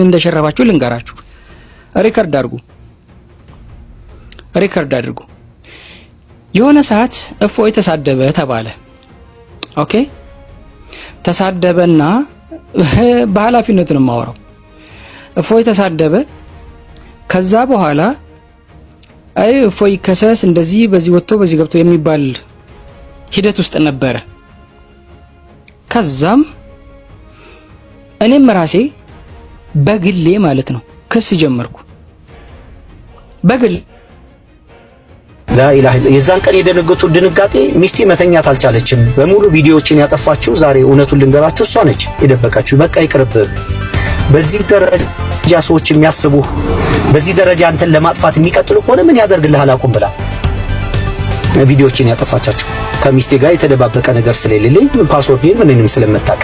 እንደሸረባችሁ ልንገራችሁ። ሪከርድ አድርጉ። የሆነ ሰዓት እፎይ ተሳደበ ተባለ። ኦኬ ተሳደበና በኃላፊነት ነው የማወራው። እፎይ ተሳደበ። ከዛ በኋላ አይ እፎይ ከሰስ እንደዚህ በዚህ ወጥቶ በዚህ ገብቶ የሚባል ሂደት ውስጥ ነበረ። ከዛም እኔም ራሴ በግሌ ማለት ነው ክስ ጀመርኩ። በግል ላኢላህ የዛን ቀን የደነገጡ ድንጋጤ ሚስቴ መተኛት አልቻለችም። በሙሉ ቪዲዮዎችን ያጠፋችው ዛሬ እውነቱን ልንገራችሁ እሷ ነች የደበቃችሁ። በቃ ይቅርብ። በዚህ ደረጃ ሰዎች የሚያስቡ በዚህ ደረጃ አንተን ለማጥፋት የሚቀጥሉ ከሆነ ምን ያደርግልሃል አቁም ብላ ቪዲዮዎችን ያጠፋቻቸው። ከሚስቴ ጋር የተደባበቀ ነገር ስለሌለኝ ፓስወርዴን ምንንም ስለመታቀ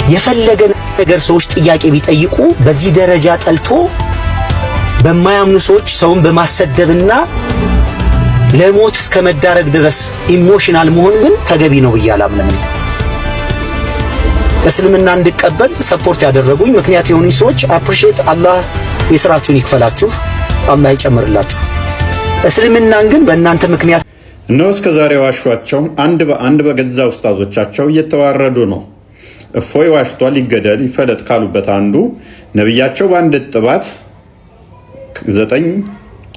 የፈለገ ነገር ሰዎች ጥያቄ ቢጠይቁ በዚህ ደረጃ ጠልቶ በማያምኑ ሰዎች ሰውን በማሰደብና ለሞት እስከ መዳረግ ድረስ ኢሞሽናል መሆን ግን ተገቢ ነው ብዬ አላምንም። እስልምና እንድቀበል ሰፖርት ያደረጉኝ ምክንያት የሆኑ ሰዎች አፕሪሺየት አላህ የሥራችሁን ይክፈላችሁ፣ አላህ ይጨምርላችሁ። እስልምናን ግን በእናንተ ምክንያት ነው እስከ ዛሬ ዋሿቸው አንድ በአንድ በገዛ ኡስታዞቻቸው እየተዋረዱ ነው። እፎይ ዋሽቷል ይገደል ይፈለጥ ካሉበት አንዱ ነብያቸው በአንድ ጥባት 9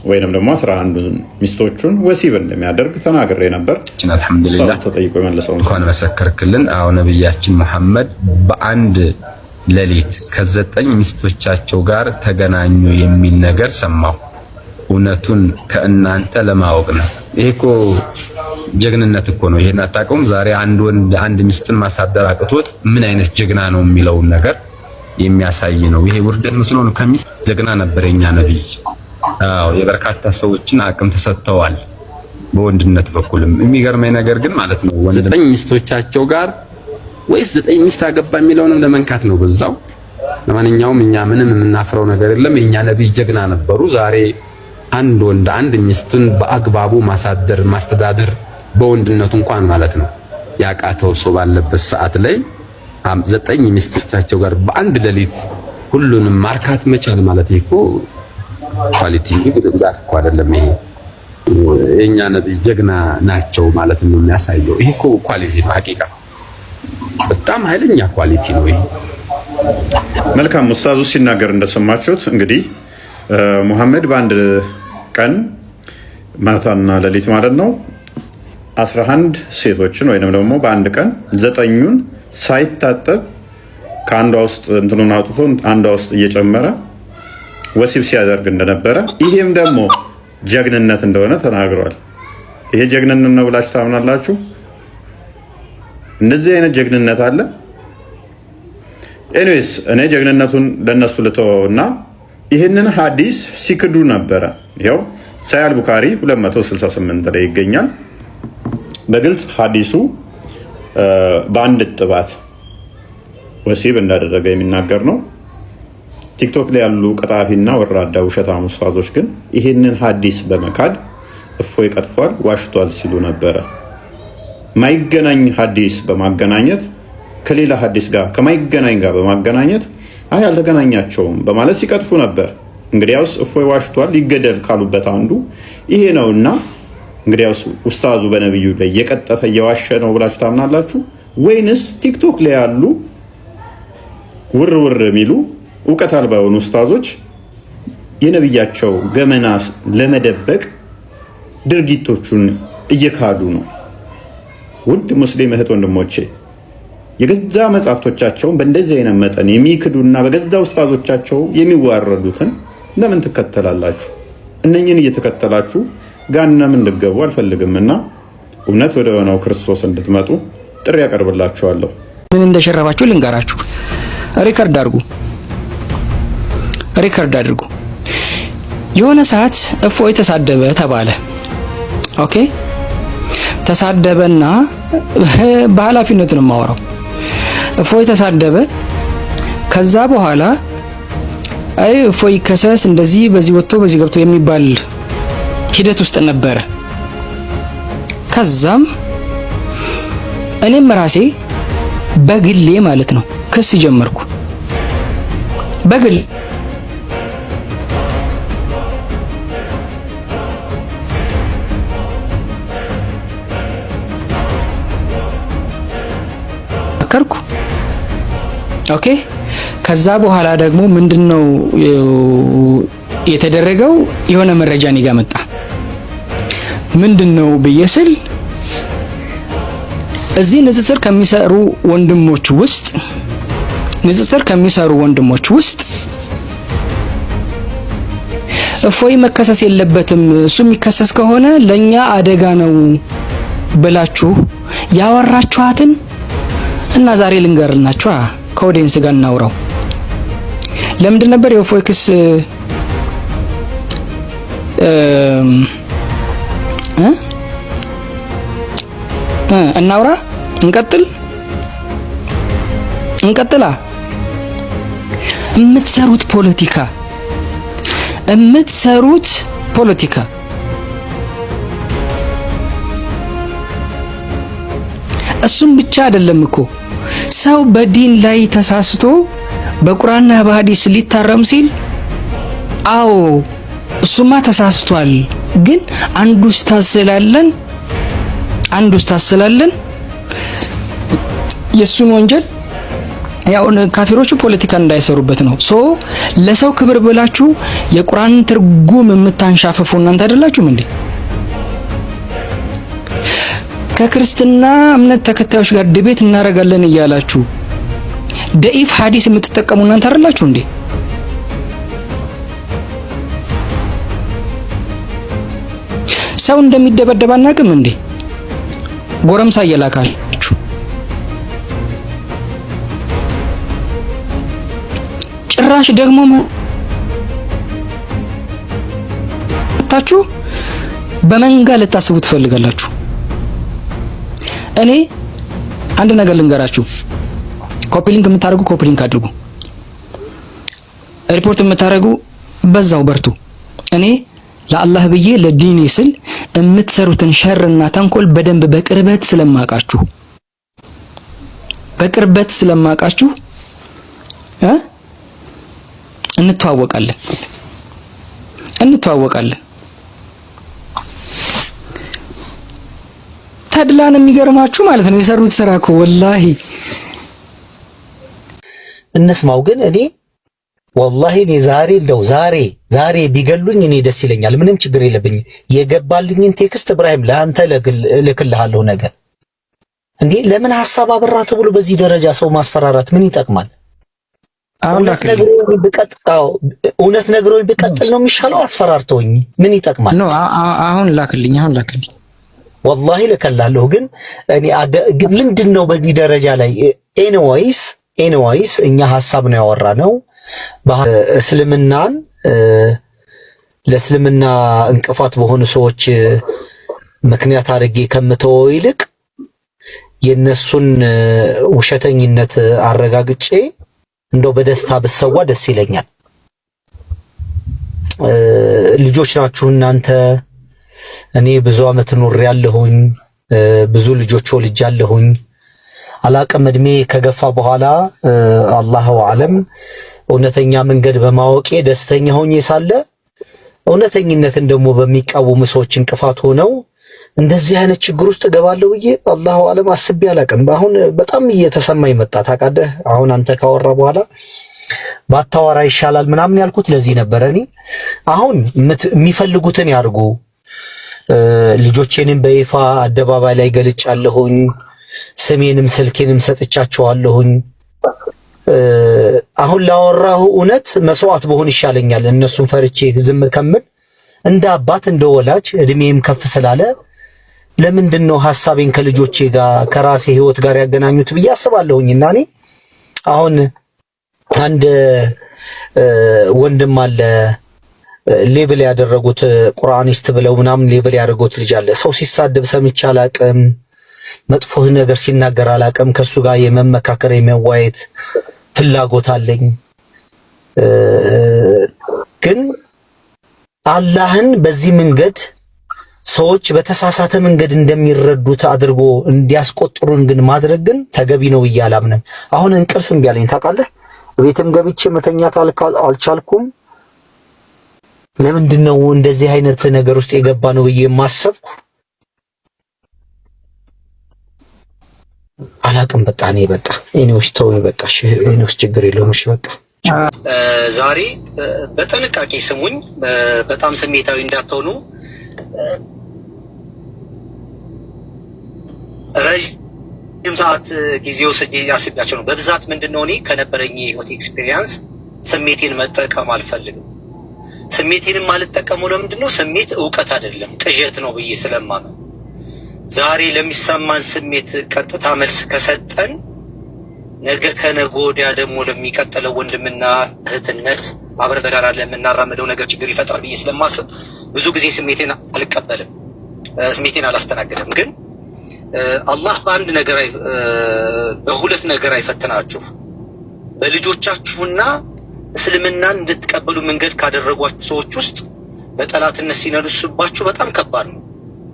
ወይንም ደግሞ 11 ሚስቶቹን ወሲብ እንደሚያደርግ ተናግሬ ነበር። አልሐምዱሊላህ ተጠይቆ የመለሰው እንኳን መሰከርክልን። አዎ ነብያችን መሐመድ በአንድ ሌሊት ከ9 ሚስቶቻቸው ጋር ተገናኙ የሚል ነገር ሰማሁ። እውነቱን ከእናንተ ለማወቅ ነው። ይሄ እኮ ጀግንነት እኮ ነው። ይሄን አታውቀውም? ዛሬ አንድ ወንድ አንድ ሚስትን ማሳደር አቅቶት ምን አይነት ጀግና ነው የሚለውን ነገር የሚያሳይ ነው። ይሄ ውርደት መስሎ ነው። ከሚስት ጀግና ነበር የኛ ነብይ። አዎ የበርካታ ሰዎችን አቅም ተሰጥተዋል በወንድነት በኩልም። የሚገርመኝ ነገር ግን ማለት ነው 9 ሚስቶቻቸው ጋር ወይስ 9 ሚስት አገባ የሚለውንም ለመንካት ነው በዛው። ለማንኛውም እኛ ምንም የምናፍረው ነገር የለም። የኛ ነብይ ጀግና ነበሩ። ዛሬ አንድ ወንድ አንድ ሚስቱን በአግባቡ ማሳደር ማስተዳደር በወንድነቱ እንኳን ማለት ነው ያቃተው ሰው ባለበት ሰዓት ላይ 9 ሚስቶቻቸው ጋር በአንድ ሌሊት ሁሉንም ማርካት መቻል ማለት እኮ ኳሊቲ ጉዳት እኮ አይደለም። ይሄ የኛ ነብይ ጀግና ናቸው ማለት ነው የሚያሳየው። ይሄ እኮ ኳሊቲ ነው። ሐቂቃ በጣም ኃይለኛ ኳሊቲ ነው ይሄ። መልካም ኡስታዙ ሲናገር እንደሰማችሁት እንግዲህ ሙሐመድ በአንድ ቀን ማታና ሌሊት ማለት ነው 11 ሴቶችን ወይንም ደግሞ በአንድ ቀን 9ኙን ሳይታጠብ ከአንዷ ውስጥ እንትኑን አውጥቶ አንዷ ውስጥ እየጨመረ ወሲብ ሲያደርግ እንደነበረ ይሄም ደግሞ ጀግንነት እንደሆነ ተናግሯል። ይሄ ጀግንነት ነው ብላችሁ ታምናላችሁ? እንደዚህ አይነት ጀግንነት አለ? ኤኒዌይስ እኔ ጀግንነቱን ለነሱ ልተወውና ይህንን ሐዲስ ሲክዱ ነበረ። ይኸው ሳሂህ ቡኻሪ 268 ላይ ይገኛል። በግልጽ ሐዲሱ በአንድ ጥባት ወሲብ እንዳደረገ የሚናገር ነው። ቲክቶክ ላይ ያሉ ቀጣፊና ወራዳ ውሸታም ኡስታዞች ግን ይህንን ሐዲስ በመካድ እፎይ ቀጥፏል፣ ዋሽቷል ሲሉ ነበረ። ማይገናኝ ሐዲስ በማገናኘት ከሌላ ሐዲስ ጋር ከማይገናኝ ጋር በማገናኘት አይ አልተገናኛቸውም በማለት ሲቀጥፉ ነበር። እንግዲያውስ እፎይ ዋሽቷል ይገደል ካሉበት አንዱ ይሄ ነውና እንግዲያውስ ኡስታዙ በነብዩ ላይ የቀጠፈ የዋሸ ነው ብላችሁ ታምናላችሁ ወይንስ ቲክቶክ ላይ ያሉ ውር የሚሉ ዕውቀት አልባ የሆኑ ኡስታዞች የነብያቸው ገመና ለመደበቅ ድርጊቶቹን እየካዱ ነው? ውድ ሙስሊም እህት ወንድሞቼ የገዛ መጻፍቶቻቸውን በእንደዚህ አይነት መጠን የሚክዱና በገዛ ኡስታዞቻቸው የሚዋረዱትን ለምን ትከተላላችሁ? እነኝን እየተከተላችሁ ጋነም እንድትገቡ አልፈልግምና እውነት ወደ ሆነው ክርስቶስ እንድትመጡ ጥሪ ያቀርብላችኋለሁ። ምን እንደሸረባችሁ ልንገራችሁ። ሪከርድ አድርጉ። የሆነ ሰዓት እፎይ ተሳደበ ተባለ። ኦኬ ተሳደበና በኃላፊነት ነው የማወራው። እፎይ ተሳደበ። ከዛ በኋላ አይ እፎይ ከሰስ እንደዚህ በዚህ ወጥቶ በዚህ ገብቶ የሚባል ሂደት ውስጥ ነበረ። ከዛም እኔም ራሴ በግሌ ማለት ነው ክስ ጀመርኩ። በግል ከርኩ ኦኬ። ከዛ በኋላ ደግሞ ምንድነው የተደረገው? የሆነ መረጃ እኔ ጋር መጣ። ምንድነው ብዬ ስል እዚህ ንጽጽር ከሚሰሩ ወንድሞች ውስጥ እፎይ መከሰስ የለበትም፣ እሱ የሚከሰስ ከሆነ ለኛ አደጋ ነው ብላችሁ ያወራችኋትን እና ዛሬ ልንገርናችሁ ከኦዲየንስ ጋር እናውራው። ለምንድን ነበር የእፎይ ክስ እናውራ? እንቀጥላ የምትሰሩት ፖለቲካ እሱም ብቻ አይደለም እኮ ሰው በዲን ላይ ተሳስቶ በቁርአንና በሐዲስ ሊታረም ሲል አዎ እሱማ ተሳስቷል፣ ግን አንድ ኡስታዝ ስላለን የሱን ወንጀል ያው ካፊሮቹ ፖለቲካ እንዳይሰሩበት ነው። ለሰው ክብር ብላችሁ የቁርአን ትርጉም የምታንሻፍፉ እናንተ አይደላችሁም እንዴ? ከክርስትና እምነት ተከታዮች ጋር ዲቤት እናደርጋለን እያላችሁ ደኢፍ ሐዲስ የምትጠቀሙ እናንተ አይደላችሁ እንዴ? ሰው እንደሚደበደብ አናውቅም እንዴ? ጎረምሳ እየላካችሁ ጭራሽ ደግሞ መታችሁ በመንጋ ልታስቡ ትፈልጋላችሁ። እኔ አንድ ነገር ልንገራችሁ። ኮፒ ሊንክ የምታደርጉ ኮፒ ሊንክ አድርጉ፣ ሪፖርት የምታደርጉ በዛው በርቱ። እኔ ለአላህ ብዬ ለዲኔ ስል የምትሰሩትን ሸርና ተንኮል በደንብ በቅርበት ስለማቃችሁ እንተዋወቃለን። ተድላን የሚገርማችሁ ማለት ነው የሰሩት ስራ እኮ ወላሂ እነስማው። ግን እኔ ወላሂ እኔ ዛሬ ቢገሉኝ እኔ ደስ ይለኛል፣ ምንም ችግር የለብኝም። የገባልኝን ቴክስት እብራሂም ለአንተ እልክልሃለሁ ነገር። እንዴ ለምን ሐሳብ አበራ ተብሎ በዚህ ደረጃ ሰው ማስፈራራት ምን ይጠቅማል? እውነት ነግሮኝ ብቀጥል ነው የሚሻለው? አስፈራርተውኝ ምን ይጠቅማል? አሁን ላክልኝ ወላሂ ልከላለሁ። ግን እኔ ምንድነው በዚህ ደረጃ ላይ ኤኒዌይስ እኛ ሐሳብ ነው ያወራነው። እስልምናን ለእስልምና እንቅፋት በሆኑ ሰዎች ምክንያት አድርጌ ከምተወው ይልቅ የነሱን ውሸተኝነት አረጋግጬ እንደው በደስታ ብሰዋ ደስ ይለኛል። ልጆች ናችሁ እናንተ። እኔ ብዙ ዓመት ኖር ያለሁኝ፣ ብዙ ልጆች ወልጃለሁኝ። አላቅም እድሜ ከገፋ በኋላ አላሁ አለም እውነተኛ መንገድ በማወቄ ደስተኛ ሆኜ ሳለ እውነተኝነትን ደግሞ በሚቃወሙ ሰዎች እንቅፋት ሆነው እንደዚህ አይነት ችግር ውስጥ ገባለሁ ብዬ አላሁ አለም አስቤ አላቅም። አሁን በጣም እየተሰማኝ መጣ። ታውቃለህ አሁን አንተ ካወራ በኋላ ባታወራ ይሻላል ምናምን ያልኩት ለዚህ ነበር። እኔ አሁን የሚፈልጉትን ያርጉ። ልጆቼንም በይፋ አደባባይ ላይ ገልጫለሁኝ። ስሜንም ስልኬንም ሰጥቻቸዋለሁኝ። አሁን ላወራሁ እውነት መስዋዕት በሆን ይሻለኛል እነሱን ፈርቼ ዝም ከምል። እንደ አባት እንደ ወላጅ እድሜም ከፍ ስላለ ለምንድነው ሐሳቤን ከልጆቼ ጋር ከራሴ ህይወት ጋር ያገናኙት ብዬ አስባለሁኝና እኔ አሁን አንድ ወንድም አለ ሌብል ያደረጉት ቁርአኒስት ብለው ምናምን ሌብል ያደረጉት ልጅ አለ። ሰው ሲሳደብ ሰምቼ አላቅም፣ መጥፎ ነገር ሲናገር አላቅም። ከሱ ጋር የመመካከር የመዋየት ፍላጎት አለኝ። ግን አላህን በዚህ መንገድ ሰዎች በተሳሳተ መንገድ እንደሚረዱት አድርጎ እንዲያስቆጥሩን ግን ማድረግ ግን ተገቢ ነው ብዬ አላምንም። አሁን እንቅልፍ እምቢ አለኝ ታውቃለህ። ቤትም ገብቼ መተኛት አልቻልኩም። ለምንድን ነው እንደዚህ አይነት ነገር ውስጥ የገባ ነው ብዬ ማሰብኩ አላቅም። በቃ እኔ በቃ እኔውስ ተው በቃ እሺ፣ እኔውስ ችግር የለውም እሺ በቃ። ዛሬ በጥንቃቄ ስሙኝ፣ በጣም ስሜታዊ እንዳትሆኑ። ረጅም ሰዓት ጊዜ ወስጄ አስቤያቸው ነው። በብዛት ምንድነው እኔ ከነበረኝ የህይወት ኤክስፒሪየንስ ስሜቴን መጠቀም አልፈልግም። ስሜቴንም አልጠቀመው ለምንድን ነው? ስሜት እውቀት አይደለም ቅዠት ነው ብዬ ስለማመን ዛሬ ለሚሰማን ስሜት ቀጥታ መልስ ከሰጠን ነገ ከነገ ወዲያ ደግሞ ለሚቀጥለው ወንድምና እህትነት አብረን በጋራ ለምናራምደው ነገር ችግር ይፈጥራል ብዬ ስለማስብ ብዙ ጊዜ ስሜቴን አልቀበልም፣ ስሜቴን አላስተናግድም። ግን አላህ በሁለት ነገር አይፈትናችሁ። በልጆቻችሁና እስልምናን እንድትቀበሉ መንገድ ካደረጓችሁ ሰዎች ውስጥ በጠላትነት ሲነሱባችሁ በጣም ከባድ ነው።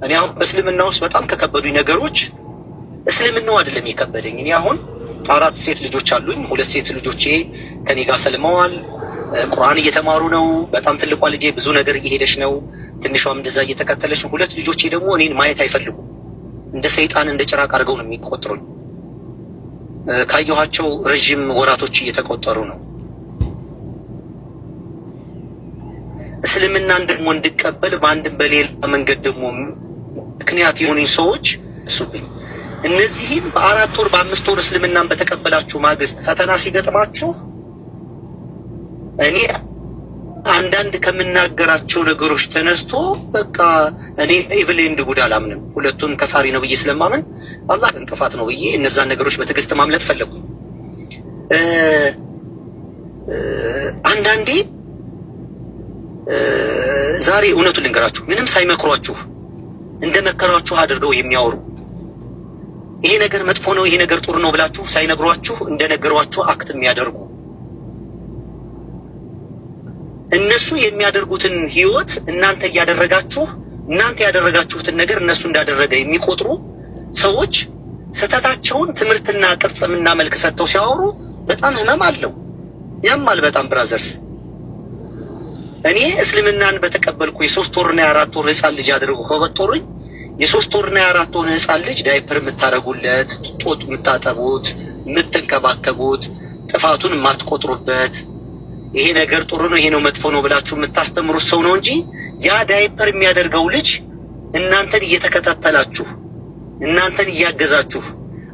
እኔ አሁን በእስልምና ውስጥ በጣም ከከበዱኝ ነገሮች እስልምናው አይደለም የከበደኝ። እኔ አሁን 4 ሴት ልጆች አሉኝ። 2 ሴት ልጆቼ ከኔ ጋር ሰልመዋል፣ ቁርአን እየተማሩ ነው። በጣም ትልቋ ልጄ ብዙ ነገር እየሄደች ነው፣ ትንሿም እንደዛ እየተከተለች ነው። 2 ልጆቼ ደግሞ እኔን ማየት አይፈልጉም። እንደ ሰይጣን እንደ ጭራቅ አድርገው ነው የሚቆጥሩኝ። ካየኋቸው ረጅም ወራቶች እየተቆጠሩ ነው። እስልምናን ደግሞ እንድቀበል በአንድም በሌላ መንገድ ደግሞ ምክንያት የሆኑኝ ሰዎች እሱብኝ። እነዚህን በ4 ወር በ5 ወር እስልምናን በተቀበላችሁ ማግስት ፈተና ሲገጥማችሁ እኔ አንዳንድ ከምናገራቸው ነገሮች ተነስቶ በቃ እኔ ኢቭል ኤንድ ጉድ አላምንም። ሁለቱም ከፋሪ ነው ብዬ ስለማመን አላህ እንቅፋት ነው ብዬ እነዛን ነገሮች በትዕግስት ማምለጥ ፈለጉ። አንዳንዴ ዛሬ እውነቱን ልንገራችሁ፣ ምንም ሳይመክሯችሁ እንደመከሯችሁ አድርገው የሚያወሩ ይሄ ነገር መጥፎ ነው፣ ይሄ ነገር ጥሩ ነው ብላችሁ ሳይነግሯችሁ እንደነገሯችሁ አክት የሚያደርጉ እነሱ የሚያደርጉትን ህይወት እናንተ ያደረጋችሁትን ነገር እነሱ እንዳደረገ የሚቆጥሩ ሰዎች ስህተታቸውን ትምህርትና ቅርጽምና መልክ ሰጥተው ሲያወሩ በጣም ህመም አለው፣ ያማል በጣም ብራዘርስ። እኔ እስልምናን በተቀበልኩ የ3 ወርና የ4 ወር ህፃን ልጅ አድርጎ ከበጦሩኝ የ3 ወርና የ4 ወር ህፃን ልጅ ዳይፐር የምታረጉለት፣ ጦጥ የምታጠቡት፣ የምትንከባከቡት፣ ጥፋቱን የማትቆጥሩበት ይሄ ነገር ጥሩ ነው ይሄ ነው መጥፎ ነው ብላችሁ የምታስተምሩት ሰው ነው እንጂ ያ ዳይፐር የሚያደርገው ልጅ እናንተን እየተከታተላችሁ እናንተን እያገዛችሁ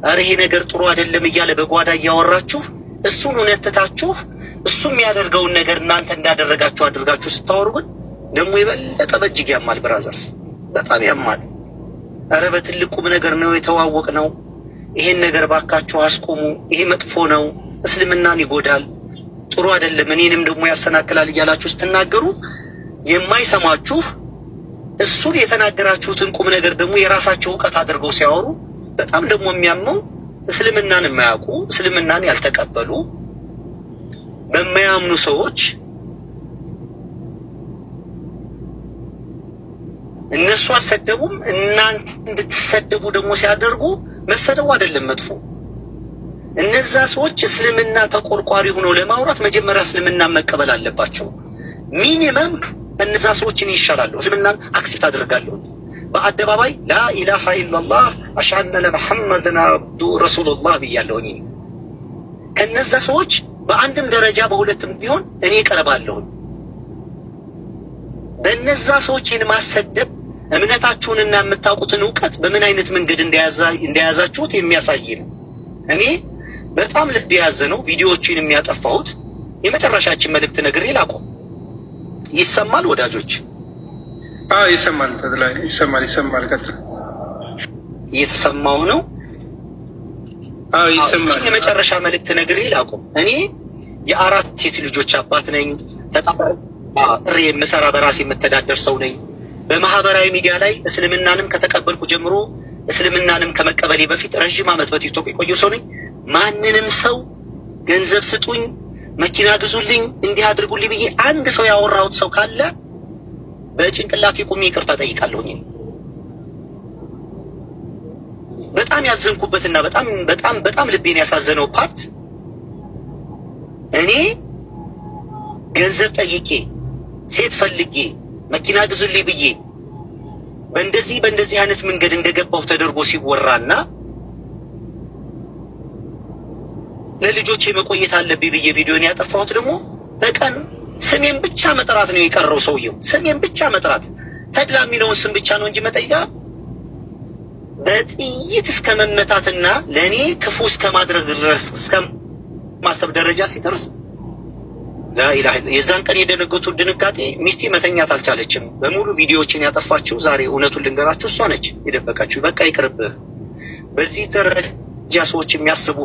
አረ ይሄ ነገር ጥሩ አይደለም እያለ በጓዳ እያወራችሁ እሱን እውነትታችሁ እሱ የሚያደርገውን ነገር እናንተ እንዳደረጋችሁ አድርጋችሁ ስታወሩ ግን ደግሞ የበለጠ በእጅግ ያማል ብራዘርስ፣ በጣም ያማል። አረ በትልቁም ነገር ነው የተዋወቅ ነው። ይሄን ነገር ባካችሁ አስቆሙ፣ ይሄ መጥፎ ነው፣ እስልምናን ይጎዳል፣ ጥሩ አይደለም፣ እኔንም ደግሞ ያሰናክላል እያላችሁ ስትናገሩ የማይሰማችሁ እሱን የተናገራችሁትን ቁም ነገር ደግሞ የራሳቸው እውቀት አድርገው ሲያወሩ በጣም ደግሞ የሚያመው እስልምናን የማያውቁ እስልምናን ያልተቀበሉ በማያምኑ ሰዎች እነሱ አሰደቡም እናንተ እንድትሰደቡ ደግሞ ሲያደርጉ መሰደቡ አይደለም መጥፎ። እነዛ ሰዎች እስልምና ተቆርቋሪ ሆነው ለማውራት መጀመሪያ እስልምናን መቀበል አለባቸው። ሚኒመም እነዛ ሰዎችን ይሻላሉ። እስልምናን አክሴፕት አድርጋለሁ በአደባባይ ላኢላሃ ኢላላህ አሽሀዱ አነ ሙሐመድን አብዱ ረሱሉላህ ብያለሁኝ። ከነዛ ሰዎች በአንድም ደረጃ በሁለትም ቢሆን እኔ ቀርባለሁ። በእነዛ ሰዎችን ማሰደብ እምነታችሁንና የምታውቁትን እውቀት በምን አይነት መንገድ እንደያዛችሁት የሚያሳይ ነው። እኔ በጣም ልብ የያዘ ነው ቪዲዮዎችን የሚያጠፋሁት። የመጨረሻችን መልእክት ነግሬ ላቆም። ይሰማል ወዳጆች? ይሰማል። ተድላይ ይሰማል። ቀጥል። እየተሰማው ነው? ይሰማል። የመጨረሻ መልእክት ነግሬ ላቆም። እኔ የ4 ሴት ልጆች አባት ነኝ። ጥሬ የምሰራ በራሴ የምተዳደር ሰው ነኝ። በማህበራዊ ሚዲያ ላይ እስልምናንም ከተቀበልኩ ጀምሮ እስልምናንም ከመቀበሌ በፊት ረጅም ዓመት በቲክቶክ የቆየሁ ሰው ነኝ። ማንንም ሰው ገንዘብ ስጡኝ፣ መኪና ግዙልኝ፣ እንዲህ አድርጉልኝ ብዬ አንድ ሰው ያወራሁት ሰው ካለ በጭንቅላቴ ቁሜ ይቅርታ ጠይቃለሁኝ። በጣም ያዘንኩበትና በጣም ልቤን ያሳዘነው ፓርት እኔ ገንዘብ ጠይቄ ሴት ፈልጌ መኪና ግዙልኝ ብዬ በእንደዚህ አይነት መንገድ እንደገባው ተደርጎ ሲወራና ለልጆቼ መቆየት አለብኝ ብዬ ቪዲዮን ያጠፋሁት ደግሞ በቀን ስሜን ብቻ መጥራት ነው የቀረው። ሰውየው ስሜን ብቻ መጥራት ተድላ የሚለውን ስም ብቻ ነው እንጂ መጠይቃ በጥይት እስከ መመታትና ለእኔ ክፉ እስከ ማድረግ ድረስ እስከ ማሰብ ደረጃ ሲደርስ ላኢላህ የዛን ቀን የደነገጡ ድንጋጤ ሚስቴ መተኛት አልቻለችም። በሙሉ ቪዲዮዎችን ያጠፋችው ዛሬ እውነቱን ልንገራችሁ እሷ ነች የደበቀችው። በቃ ይቅርብህ። በዚህ ደረጃ ሰዎች የሚያስቡ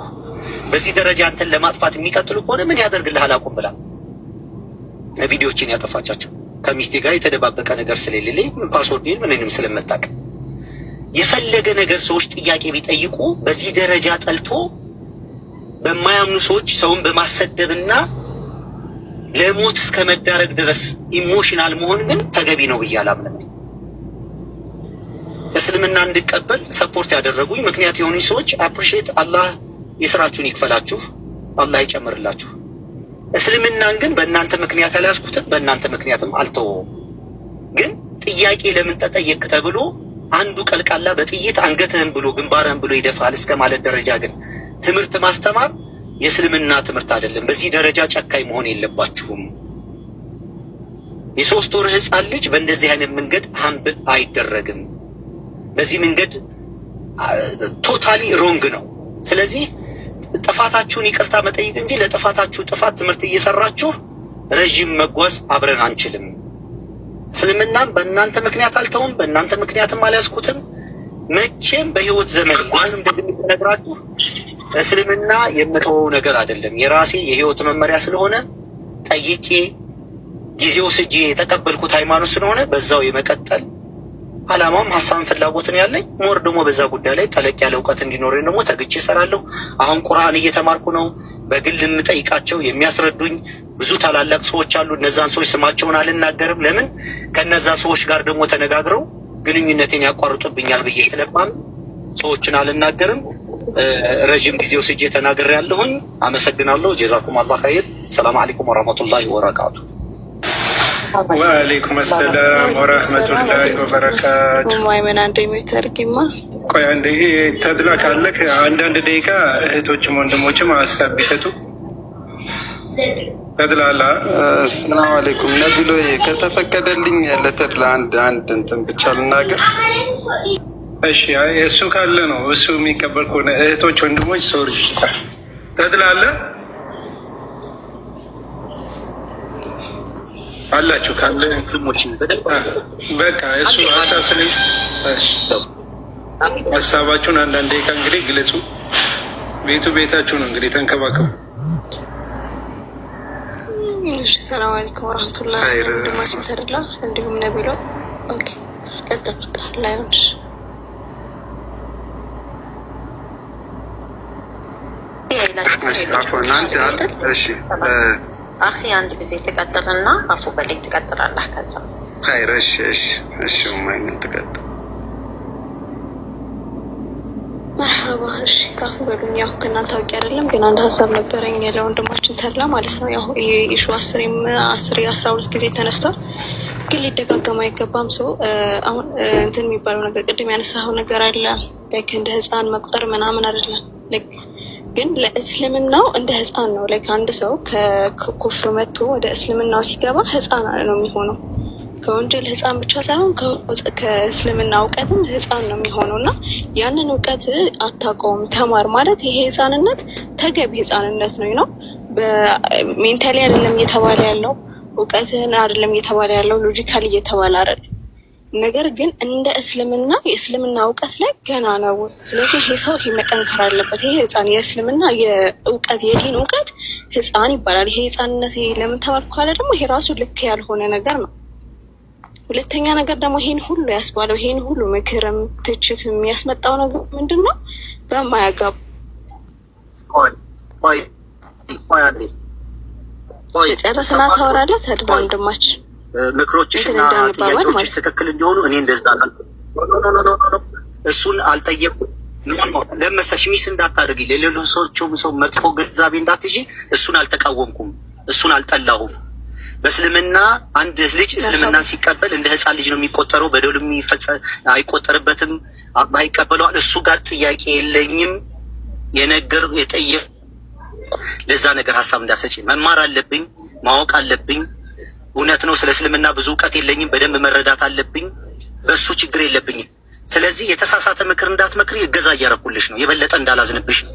በዚህ ደረጃ አንተን ለማጥፋት የሚቀጥሉ ከሆነ ምን ያደርግልሃል አቁም ብላ ቪዲዮዎችን ያጠፋቻቸው። ከሚስቴ ጋር የተደባበቀ ነገር ስለሌለኝ ፓስወርድ ምንንም ስለመጣቅ የፈለገ ነገር ሰዎች ጥያቄ ቢጠይቁ በዚህ ደረጃ ጠልቶ በማያምኑ ሰዎች ሰውን በማሰደብና ለሞት እስከ መዳረግ ድረስ ኢሞሽናል መሆን ግን ተገቢ ነው ብዬ አላምንም። እስልምና እንድቀበል ሰፖርት ያደረጉኝ ምክንያት የሆኑኝ ሰዎች አፕሪሺየት አላህ የስራችሁን ይክፈላችሁ፣ አላህ ይጨምርላችሁ። እስልምናን ግን በእናንተ ምክንያት አልያዝኩትም፣ በእናንተ ምክንያትም አልተወውም። ግን ጥያቄ ለምን ተጠየቅ ተብሎ አንዱ ቀልቃላ በጥይት አንገትህን ብሎ ግንባርህን ብሎ ይደፋል እስከ ማለት ደረጃ ግን ትምህርት ማስተማር የእስልምና ትምህርት አይደለም። በዚህ ደረጃ ጨካኝ መሆን የለባችሁም። የሶስት ወር ህፃን ልጅ በእንደዚህ አይነት መንገድ ሀምብል አይደረግም። በዚህ መንገድ ቶታሊ ሮንግ ነው። ስለዚህ ጥፋታችሁን ይቅርታ መጠየቅ እንጂ ለጥፋታችሁ ጥፋት ትምህርት እየሰራችሁ ረዥም መጓዝ አብረን አንችልም። እስልምናም በእናንተ ምክንያት አልተውም፣ በእናንተ ምክንያትም አልያዝኩትም። መቼም በህይወት ዘመን አሁንም ደግሞ ነግራችሁ እስልምና የምተወው ነገር አይደለም። የራሴ የህይወት መመሪያ ስለሆነ ጠይቄ ጊዜው ስጄ የተቀበልኩት ሃይማኖት ስለሆነ በዛው የመቀጠል አላማም ሐሳብን ፍላጎትን ያለኝ ሞር ደግሞ በዛ ጉዳይ ላይ ጠለቅ ያለ እውቀት እንዲኖረኝ ደግሞ ተግቼ እሰራለሁ። አሁን ቁርአን እየተማርኩ ነው። በግል የምጠይቃቸው የሚያስረዱኝ ብዙ ታላላቅ ሰዎች አሉ። እነዛን ሰዎች ስማቸውን አልናገርም። ለምን ከነዛ ሰዎች ጋር ደግሞ ተነጋግረው ግንኙነቴን ያቋርጡብኛል ብዬ ስለማም ሰዎችን አልናገርም። ረጅም ጊዜው ስጄ ተናግሬ ያለሁኝ። አመሰግናለሁ። ጀዛኩም አላህ ኸይር። ሰላም አለይኩም ወራህመቱላሂ ወበረካቱ። ወአለይኩም ሰላም ወራህመቱላሂ ወበረካቱ። ማይመን አንዴ የሚተርጊማ ቆይ አንዴ ተድላ ካለክ አንዳንድ ደቂቃ እህቶችም ወንድሞችም ሀሳብ ቢሰጡ ተድላላ። ሰላም አለይኩም ነቢሎ ከተፈቀደልኝ ለተድላ አንድ እንትን ብቻ ልናገር። እሺ እሱ ካለ ነው እሱ የሚቀበል ከሆነ እህቶች ወንድሞች ሶሪ ተድላለ አላችሁ ካለ በቃ እሱ ሀሳብ ስለ ሀሳባችሁን አንዳንድ ደቂቃ እንግዲህ ግለጹ። ቤቱ ቤታችሁ ነው እንግዲህ ተንከባከቡ። እሺ ሰላም አለይኩም ወራህመቱላሂ ወንድማችን ተድላ እንዲሁም ነቢሎ ኦኬ ከተፈቀደ ላይሆንሽ አኺ አንድ ጊዜ ትቀጥልና አፉ በላይ ትቀጥላለህ። ከዛ ኸይር። እሺ ማይምን ትቀጥል። መርሐባ። እሺ አፉ በሉኝ። ያው ከእናንተ አውቄ አይደለም ግን አንድ ሀሳብ ነበረኝ ለወንድማችን ተድላ ማለት ነው። ያው ኢሹ 12 ጊዜ ተነስቷል ግን ሊደጋገም አይገባም። ሰው አሁን እንትን የሚባለው ነገር ቅድም ያነሳኸው ነገር አለ ላይክ እንደ ህፃን መቁጠር ምናምን አይደለም ላይክ ግን ለእስልምናው እንደ ህፃን ነው። ላይክ አንድ ሰው ከኩፍር መጥቶ ወደ እስልምናው ሲገባ ህፃን ነው የሚሆነው። ከወንጀል ህፃን ብቻ ሳይሆን ከእስልምና እውቀትም ህፃን ነው የሚሆነው እና ያንን እውቀት አታውቀውም ተማር ማለት ይሄ ህፃንነት ተገቢ ህፃንነት ነው። በሜንታሊ አይደለም እየተባለ ያለው እውቀትህን አይደለም እየተባለ ያለው ሎጂካሊ እየተባለ አይደለም። ነገር ግን እንደ እስልምና የእስልምና እውቀት ላይ ገና ነው። ስለዚህ ይሄ ሰው ይሄ መጠንከር አለበት። ይሄ ህፃን የእስልምና የእውቀት የዲን እውቀት ህፃን ይባላል። ይሄ ህፃንነት ለምን ተባልኩ ካለ ደግሞ ይሄ ራሱ ልክ ያልሆነ ነገር ነው። ሁለተኛ ነገር ደግሞ ይሄን ሁሉ ያስባለው ይሄን ሁሉ ምክርም ትችትም ያስመጣው ነገር ምንድን ነው? በማያጋቡ ጨረስና ታወራለህ ተድላ ወንድማችን ምክሮችና ጥያቄዎች ትክክል እንዲሆኑ እኔ እንደዛ እሱን አልጠየቅኩም። ለመሰሽ ሚስ እንዳታደርጊ ለሌሎች ሰው መጥፎ ግንዛቤ እንዳትይጂ። እሱን አልተቃወምኩም፣ እሱን አልጠላሁም። በእስልምና አንድ ልጅ እስልምናን ሲቀበል እንደ ህፃን ልጅ ነው የሚቆጠረው። በደሉ አይቆጠርበትም፣ አላህ ይቀበለዋል። እሱ ጋር ጥያቄ የለኝም። የጠየቅ ለዛ ነገር ሀሳብ እንዳሰጪ መማር አለብኝ፣ ማወቅ አለብኝ። እውነት ነው፣ ስለ እስልምና ብዙ እውቀት የለኝም፣ በደንብ መረዳት አለብኝ። በሱ ችግር የለብኝም። ስለዚህ የተሳሳተ ምክር እንዳትመክሪ እገዛ እያደረኩልሽ ነው፣ የበለጠ እንዳላዝንብሽ ነው።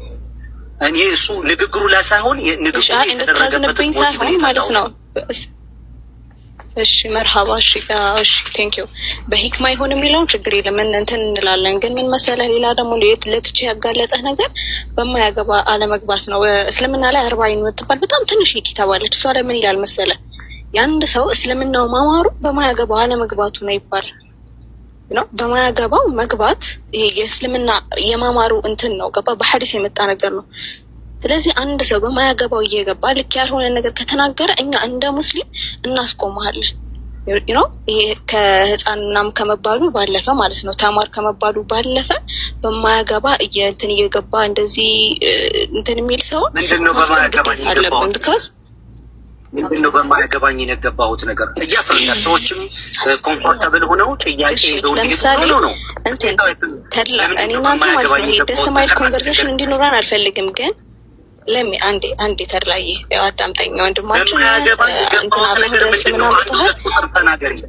እኔ እሱ ንግግሩ ላይ ሳይሆን ንግግሩ እንድታዝንብኝ ሳይሆን ማለት ነው። እሺ መርሃባ። እሺ ቴንክ ዩ። በሂክማ ይሁን የሚለውን ችግር የለም እንትን እንላለን። ግን ምን መሰለህ፣ ሌላ ደግሞ ለትቼ ያጋለጠህ ነገር በማያገባ አለመግባት ነው። እስልምና ላይ 40 የምትባል በጣም ትንሽ ኪታብ አለች። እሷ ላይ ምን ይላል መሰለህ፣ የአንድ ሰው እስልምናው ማማሩ በማያገባው አለመግባቱ ነው ይባላል። ነው በማያገባው መግባት ይሄ የእስልምና የማማሩ እንትን ነው። ገባ? በሐዲስ የመጣ ነገር ነው። ስለዚህ አንድ ሰው በማያገባው እየገባ ልክ ያልሆነ ነገር ከተናገረ እኛ እንደ ሙስሊም እናስቆመዋለን። ነው ይሄ ከህፃን ምናምን ከመባሉ ባለፈ ማለት ነው፣ ተማር ከመባሉ ባለፈ በማያገባ እንትን እየገባ እንደዚህ እንትን የሚል ሰው ምንድነው በማያገባ አለብን ቢካዝ ምንድነው በማያገባኝ የገባሁት ነገር እያስረዳ ሰዎችም ኮምፎርታብል ሆነው ጥያቄ ይዘው ነው እንትን ተድላ እኔ እናንተ ማለት ነው ደስ የማይል ኮንቨርሴሽን እንዲኖረን አልፈልግም። ግን ለሚ አንዴ ተድላዬ ያው አዳምጠኝ ወንድማችን እንትን አብረን ምናምን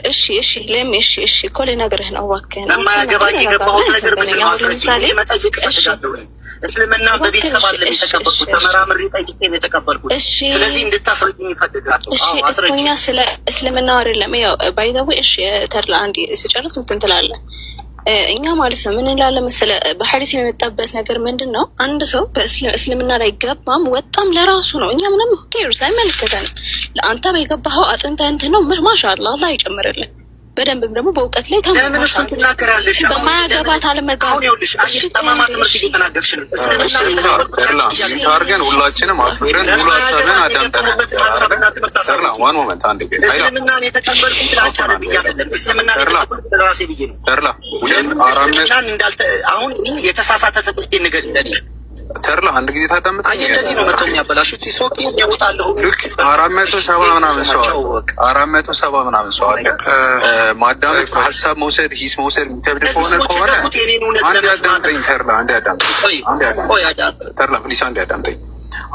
እሺ ለሚ እሺ ኮሌ ነገርህ ነው እባክህ ነው በማያገባኝ የገባሁት ነገር ምንድነው? ለምሳሌ እስልምና በቤተሰብ አለ የተቀበልኩት፣ ተመራምሬ ጠይቄ ነው የተቀበልኩት። ስለዚህ እንድታስረጅኝ ይፈልጋል። እኛ ስለ እስልምና አይደለም ያው ባይ ዘ ዌይ እሺ ተድላ አንዴ ሲጨርስ እንትን ትላለህ። እኛ ማለት ነው ምን እንላለን መሰለህ፣ በሐዲስ የመጣበት ነገር ምንድነው? አንድ ሰው በእስልምና ላይ ገባም ወጣም ለራሱ ነው። እኛ ምንም ኬርስ አይመለከተንም። ለአንተ በገባኸው አጥንተህ እንትን ነው ማሻአላህ አላህ ይጨምርልህ። በደንብም ደግሞ በእውቀት ላይ ተናገራለሽ። በማያገባት አለመጋባት አሁን ይኸውልሽ፣ አንቺ ጠማማ ትምህርት እየተናገርሽ ነው። እስልምና አድርገን ሁላችንም አክብረን ሙሉ ሀሳብን አዳምጠናል። ዋን ሞመንት አንድ ጊዜ እስልምናን የተቀበልኩት ለአንቺ አይደለም አይደለም፣ እስልምናን የተቀበልኩት ለራሴ ብዬ ነው። አሁን የተሳሳተ ትምህርት ንገሪኝ። ተርላ አንድ ጊዜ ታዳምጠኝ። እንደዚህ ነው መጥተው የሚያበላሹት። ሶቂ ያወጣለሁ። ልክ 470 ምናምን ሰው አለ። 470 ምናምን ሰው አለ። ማዳመጥ ሀሳብ መውሰድ ሂስ መውሰድ የሚከብድ ከሆነ አንድ ያዳምጠኝ። ተርላ አንድ ያዳምጠኝ። ተርላ ፕሊስ አንድ ያዳምጠኝ።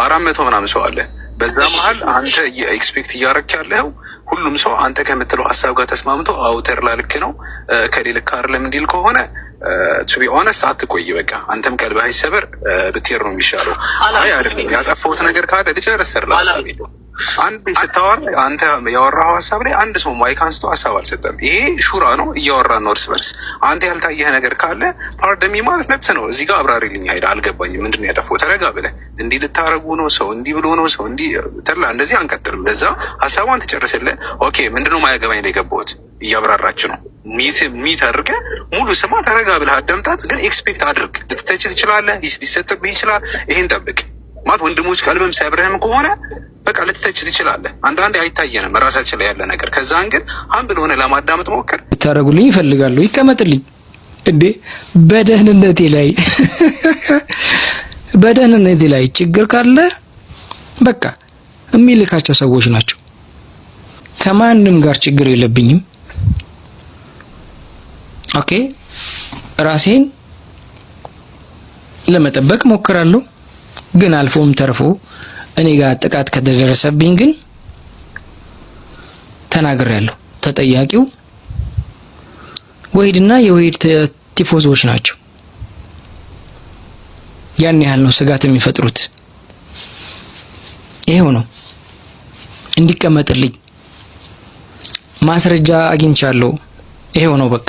400 ምናምን ሰው አለ። በዛ መሀል አንተ ኤክስፔክት እያደረክ ያለው ሁሉም ሰው አንተ ከምትለው ሀሳብ ጋር ተስማምቶ አዎ ተርላ ልክ ነው ከሌ ልክ አይደለም እንዲል ከሆነ ቱ ቢ ኦነስት አትቆይ። በቃ አንተም ቀልብህ አይሰበር ብትሄድ ነው የሚሻለው። አይ አይደለም ያጠፋሁት ነገር ካለ ልጨርስ ተርላ ሀሳብ አንድ ስታወራ አንተ ያወራኸው ሀሳብ ላይ አንድ ሰው ማይክ አንስቶ ሀሳብ አልሰጠም። ይሄ ሹራ ነው፣ እያወራን ነው እርስ በርስ። አንተ ያልታየህ ነገር ካለ ፓርደሚ ማለት መብት ነው። እዚህ ጋር አብራሪልኝ አይደል? አልገባኝም። ምንድን ነው ያጠፋው? ተረጋ ብለህ እንዲህ ልታረጉ ነው ሰው እንዲህ ብሎ ነው ሰው እንዲህ ተርላ እንደዚህ አንቀጥልም። ለዛ ሀሳቧን ትጨርስልህ። ኦኬ ምንድነው ማያገባኝ ላይ የገባሁት እያብራራች ነው። ሚት አድርገህ ሙሉ ስማ፣ ተረጋ ብለህ አዳምጣት። ግን ኤክስፔክት አድርግ። ልትተች ትችላለህ፣ ሊሰጥብህ ይችላል። ይሄን ጠብቅ ማለት ወንድሞች ቀልብም ሲያብረህም ከሆነ በቃ ልትተች ትችላለህ። አንዳንዴ አይታየንም ራሳችን ላይ ያለ ነገር። ከዛን ግን ሀምብል ሆነ ለማዳመጥ ሞክር። ታረጉልኝ ይፈልጋሉ፣ ይቀመጥልኝ እንዴ በደህንነቴ ላይ በደህንነቴ ላይ ችግር ካለ በቃ የሚልካቸው ሰዎች ናቸው። ከማንም ጋር ችግር የለብኝም። ኦኬ ራሴን ለመጠበቅ ሞክራለሁ። ግን አልፎም ተርፎ እኔ ጋር ጥቃት ከተደረሰብኝ ግን ተናግሬያለሁ። ተጠያቂው ወሂድና የወሂድ ቲፎዞች ናቸው። ያን ያህል ነው ስጋት የሚፈጥሩት። ይሄው ነው እንዲቀመጥልኝ ማስረጃ አግኝቻለሁ። ይሄው ነው በቃ።